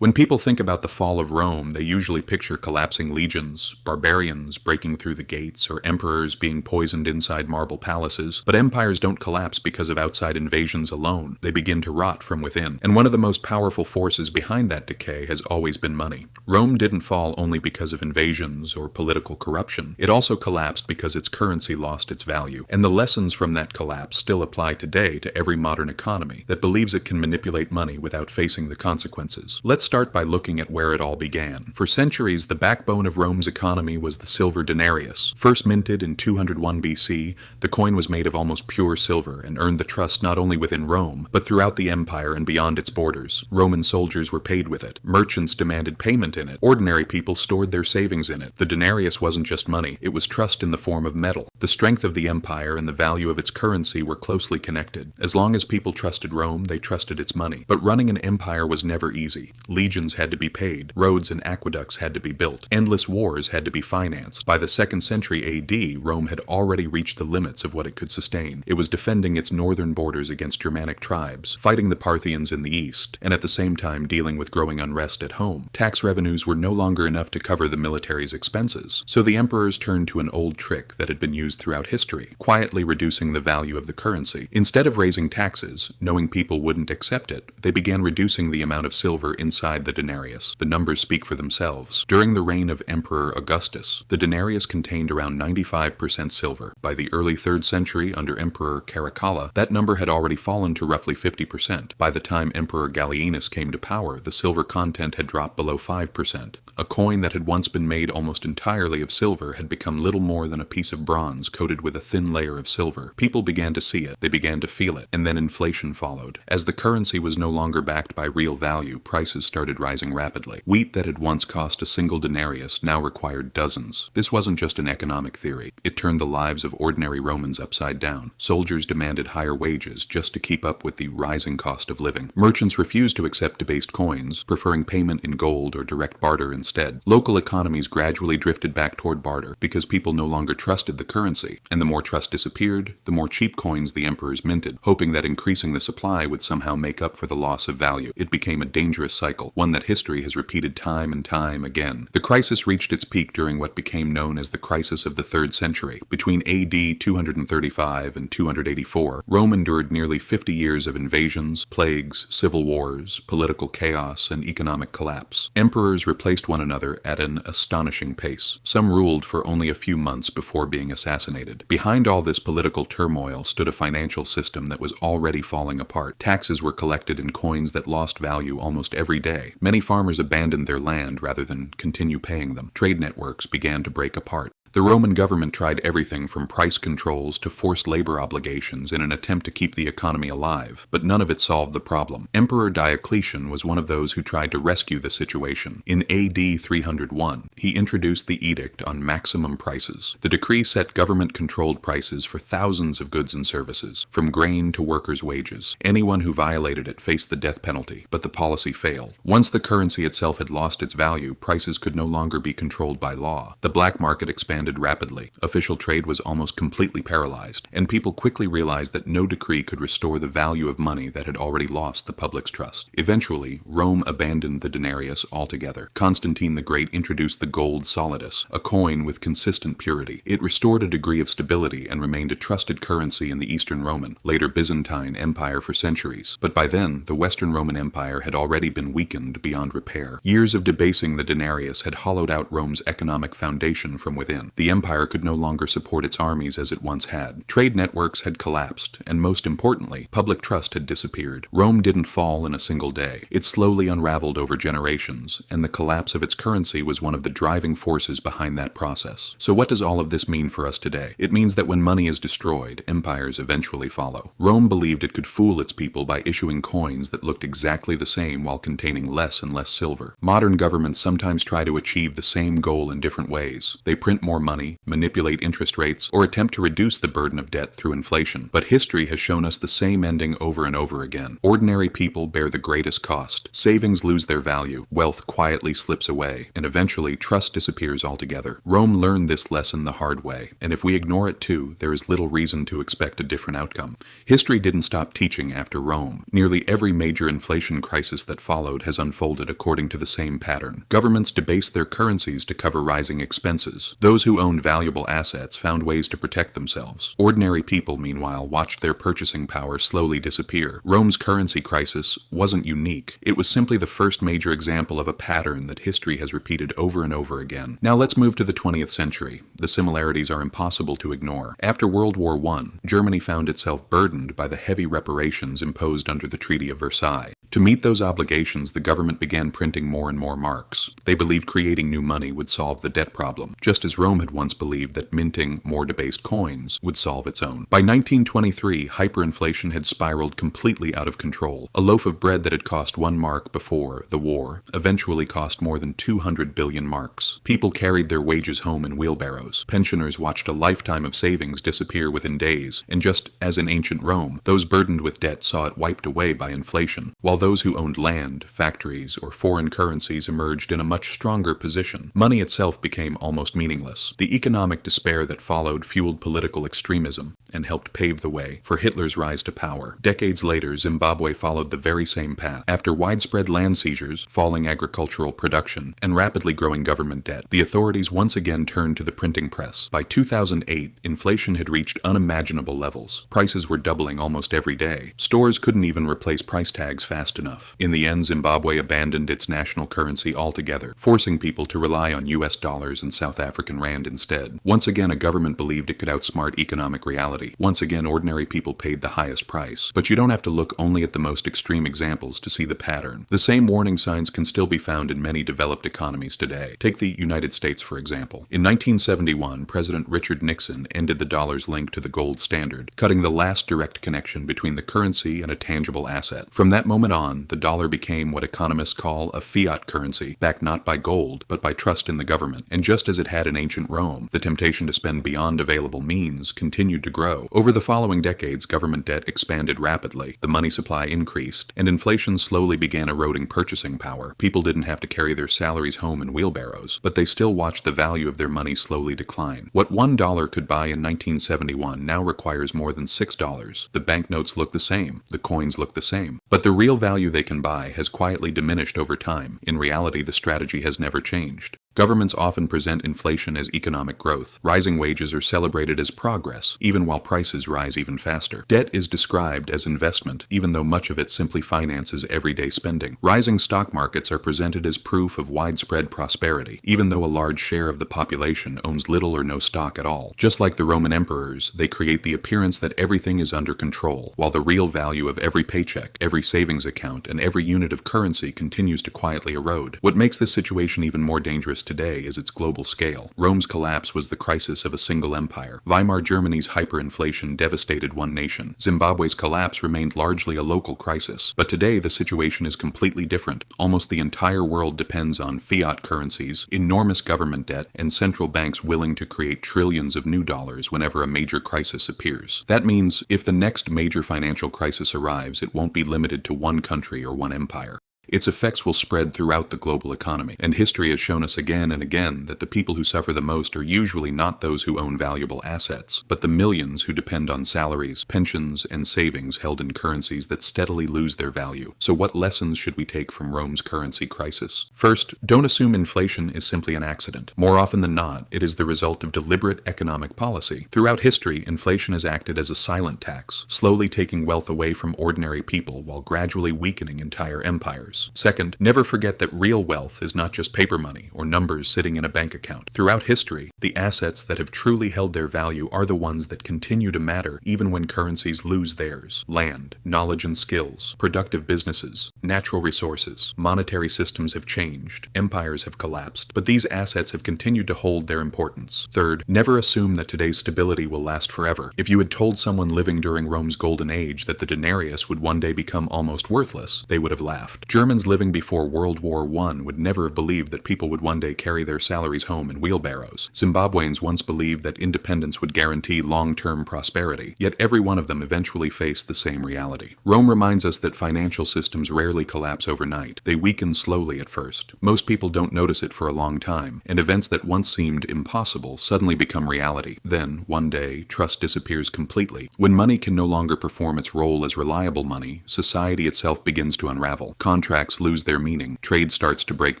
When people think about the fall of Rome, they usually picture collapsing legions, barbarians breaking through the gates, or emperors being poisoned inside marble palaces. But empires don't collapse because of outside invasions alone. They begin to rot from within. And one of the most powerful forces behind that decay has always been money. Rome didn't fall only because of invasions or political corruption. It also collapsed because its currency lost its value. And the lessons from that collapse still apply today to every modern economy that believes it can manipulate money without facing the consequences. Let's start by looking at where it all began. For centuries, the backbone of Rome's economy was the silver denarius. First minted in 201 BC, the coin was made of almost pure silver and earned the trust not only within Rome, but throughout the empire and beyond its borders. Roman soldiers were paid with it. Merchants demanded payment in it. Ordinary people stored their savings in it. The denarius wasn't just money, it was trust in the form of metal. The strength of the empire and the value of its currency were closely connected. As long as people trusted Rome, they trusted its money. But running an empire was never easy. Legions had to be paid. Roads and aqueducts had to be built. Endless wars had to be financed. By the 2nd century AD, Rome had already reached the limits of what it could sustain. It was defending its northern borders against Germanic tribes, fighting the Parthians in the east, and at the same time dealing with growing unrest at home. Tax revenues were no longer enough to cover the military's expenses, so the emperors turned to an old trick that had been used throughout history, quietly reducing the value of the currency. Instead of raising taxes, knowing people wouldn't accept it, they began reducing the amount of silver inside the denarius. The numbers speak for themselves. During the reign of Emperor Augustus, the denarius contained around 95% silver. By the early 3rd century, under Emperor Caracalla, that number had already fallen to roughly 50%. By the time Emperor Gallienus came to power, the silver content had dropped below 5%. A coin that had once been made almost entirely of silver had become little more than a piece of bronze coated with a thin layer of silver. People began to see it, they began to feel it, and then inflation followed. As the currency was no longer backed by real value, prices started rising rapidly. Wheat that had once cost a single denarius now required dozens. This wasn't just an economic theory. It turned the lives of ordinary Romans upside down. Soldiers demanded higher wages just to keep up with the rising cost of living. Merchants refused to accept debased coins, preferring payment in gold or direct barter instead. Local economies gradually drifted back toward barter because people no longer trusted the currency, and the more trust disappeared, the more cheap coins the emperors minted, hoping that increasing the supply would somehow make up for the loss of value. It became a dangerous cycle, one that history has repeated time and time again. The crisis reached its peak during what became known as the crisis of the 3rd century. Between AD 235 and 284, Rome endured nearly 50 years of invasions, plagues, civil wars, political chaos, and economic collapse. Emperors replaced one another at an astonishing pace. Some ruled for only a few months before being assassinated. Behind all this political turmoil stood a financial system that was already falling apart. Taxes were collected in coins that lost value almost every day. Many farmers abandoned their land rather than continue paying them. Trade networks began to break apart. The Roman government tried everything from price controls to forced labor obligations in an attempt to keep the economy alive, but none of it solved the problem. Emperor Diocletian was one of those who tried to rescue the situation. In AD 301, he introduced the edict on maximum prices. The decree set government-controlled prices for thousands of goods and services, from grain to workers' wages. Anyone who violated it faced the death penalty, but the policy failed. Once the currency itself had lost its value, prices could no longer be controlled by law. The black market expanded rapidly. Official trade was almost completely paralyzed, and people quickly realized that no decree could restore the value of money that had already lost the public's trust. Eventually, Rome abandoned the denarius altogether. Constantine the Great introduced the gold solidus, a coin with consistent purity. It restored a degree of stability and remained a trusted currency in the Eastern Roman, later Byzantine Empire for centuries. But by then, the Western Roman Empire had already been weakened beyond repair. Years of debasing the denarius had hollowed out Rome's economic foundation from within. The empire could no longer support its armies as it once had. Trade networks had collapsed, and most importantly, public trust had disappeared. Rome didn't fall in a single day. It slowly unraveled over generations, and the collapse of its currency was one of the driving forces behind that process. So what does all of this mean for us today? It means that when money is destroyed, empires eventually follow. Rome believed it could fool its people by issuing coins that looked exactly the same while containing less and less silver. Modern governments sometimes try to achieve the same goal in different ways. They print more more money, manipulate interest rates, or attempt to reduce the burden of debt through inflation. But history has shown us the same ending over and over again. Ordinary people bear the greatest cost. Savings lose their value, wealth quietly slips away, and eventually trust disappears altogether. Rome learned this lesson the hard way, and if we ignore it too, there is little reason to expect a different outcome. History didn't stop teaching after Rome. Nearly every major inflation crisis that followed has unfolded according to the same pattern. Governments debased their currencies to cover rising expenses. Those who owned valuable assets found ways to protect themselves. Ordinary people, meanwhile, watched their purchasing power slowly disappear. Rome's currency crisis wasn't unique. It was simply the first major example of a pattern that history has repeated over and over again. Now let's move to the 20th century. The similarities are impossible to ignore. After World War I, Germany found itself burdened by the heavy reparations imposed under the Treaty of Versailles. To meet those obligations, the government began printing more and more marks. They believed creating new money would solve the debt problem, just as Rome had once believed that minting more debased coins would solve its own. By 1923, hyperinflation had spiraled completely out of control. A loaf of bread that had cost 1 mark before the war eventually cost more than 200 billion marks. People carried their wages home in wheelbarrows. Pensioners watched a lifetime of savings disappear within days, and just as in ancient Rome, those burdened with debt saw it wiped away by inflation, while those who owned land, factories, or foreign currencies emerged in a much stronger position. Money itself became almost meaningless. The economic despair that followed fueled political extremism and helped pave the way for Hitler's rise to power. Decades later, Zimbabwe followed the very same path. After widespread land seizures, falling agricultural production, and rapidly growing government debt, the authorities once again turned to the printing press. By 2008, inflation had reached unimaginable levels. Prices were doubling almost every day. Stores couldn't even replace price tags fast enough. In the end, Zimbabwe abandoned its national currency altogether, forcing people to rely on US dollars and South African rand instead. Once again, a government believed it could outsmart economic reality. Once again, ordinary people paid the highest price. But you don't have to look only at the most extreme examples to see the pattern. The same warning signs can still be found in many developed economies today. Take the United States, for example. In 1971, President Richard Nixon ended the dollar's link to the gold standard, cutting the last direct connection between the currency and a tangible asset. From that moment on, the dollar became what economists call a fiat currency, backed not by gold, but by trust in the government. And just as it had in ancient Rome, the temptation to spend beyond available means continued to grow. Over the following decades, government debt expanded rapidly, the money supply increased, and inflation slowly began eroding purchasing power. People didn't have to carry their salaries home in wheelbarrows, but they still watched the value of their money slowly decline. What $1 could buy in 1971 now requires more than $6. The banknotes look the same, the coins look the same, but the real value they can buy has quietly diminished over time. In reality, the strategy has never changed. Governments often present inflation as economic growth. Rising wages are celebrated as progress, even while prices rise even faster. Debt is described as investment, even though much of it simply finances everyday spending. Rising stock markets are presented as proof of widespread prosperity, even though a large share of the population owns little or no stock at all. Just like the Roman emperors, they create the appearance that everything is under control, while the real value of every paycheck, every savings account, and every unit of currency continues to quietly erode. What makes this situation even more dangerous today is its global scale. Rome's collapse was the crisis of a single empire. Weimar Germany's hyperinflation devastated one nation. Zimbabwe's collapse remained largely a local crisis. But today the situation is completely different. Almost the entire world depends on fiat currencies, enormous government debt, and central banks willing to create trillions of new dollars whenever a major crisis appears. That means if the next major financial crisis arrives, it won't be limited to one country or one empire. Its effects will spread throughout the global economy, and history has shown us again and again that the people who suffer the most are usually not those who own valuable assets, but the millions who depend on salaries, pensions, and savings held in currencies that steadily lose their value. So what lessons should we take from Rome's currency crisis? First, don't assume inflation is simply an accident. More often than not, it is the result of deliberate economic policy. Throughout history, inflation has acted as a silent tax, slowly taking wealth away from ordinary people while gradually weakening entire empires. Second, never forget that real wealth is not just paper money or numbers sitting in a bank account. Throughout history, the assets that have truly held their value are the ones that continue to matter even when currencies lose theirs. Land, knowledge and skills, productive businesses, natural resources, monetary systems have changed, empires have collapsed, but these assets have continued to hold their importance. Third, never assume that today's stability will last forever. If you had told someone living during Rome's golden age that the denarius would one day become almost worthless, they would have laughed. Germans living before World War I would never have believed that people would one day carry their salaries home in wheelbarrows. Zimbabweans once believed that independence would guarantee long-term prosperity, yet every one of them eventually faced the same reality. Rome reminds us that financial systems rarely collapse overnight. They weaken slowly at first. Most people don't notice it for a long time, and events that once seemed impossible suddenly become reality. Then, one day, trust disappears completely. When money can no longer perform its role as reliable money, society itself begins to unravel. Contracts lose their meaning. Trade starts to break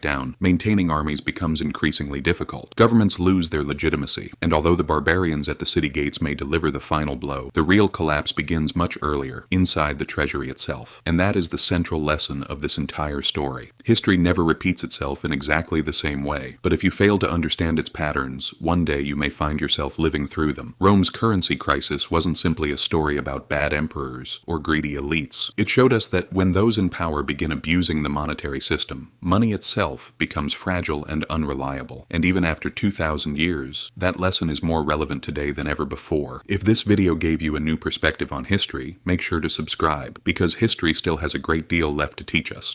down. Maintaining armies becomes increasingly difficult. Governments lose their legitimacy. And although the barbarians at the city gates may deliver the final blow, the real collapse begins much earlier, inside the treasury itself. And that is the central lesson of this entire story. History never repeats itself in exactly the same way, but if you fail to understand its patterns, one day you may find yourself living through them. Rome's currency crisis wasn't simply a story about bad emperors or greedy elites. It showed us that when those in power begin abusing the monetary system, money itself becomes fragile and unreliable. And even after 2,000 years, that lesson is more relevant today than ever before. If this video gave you a new perspective on history, make sure to subscribe, because history still has a great deal left to teach us.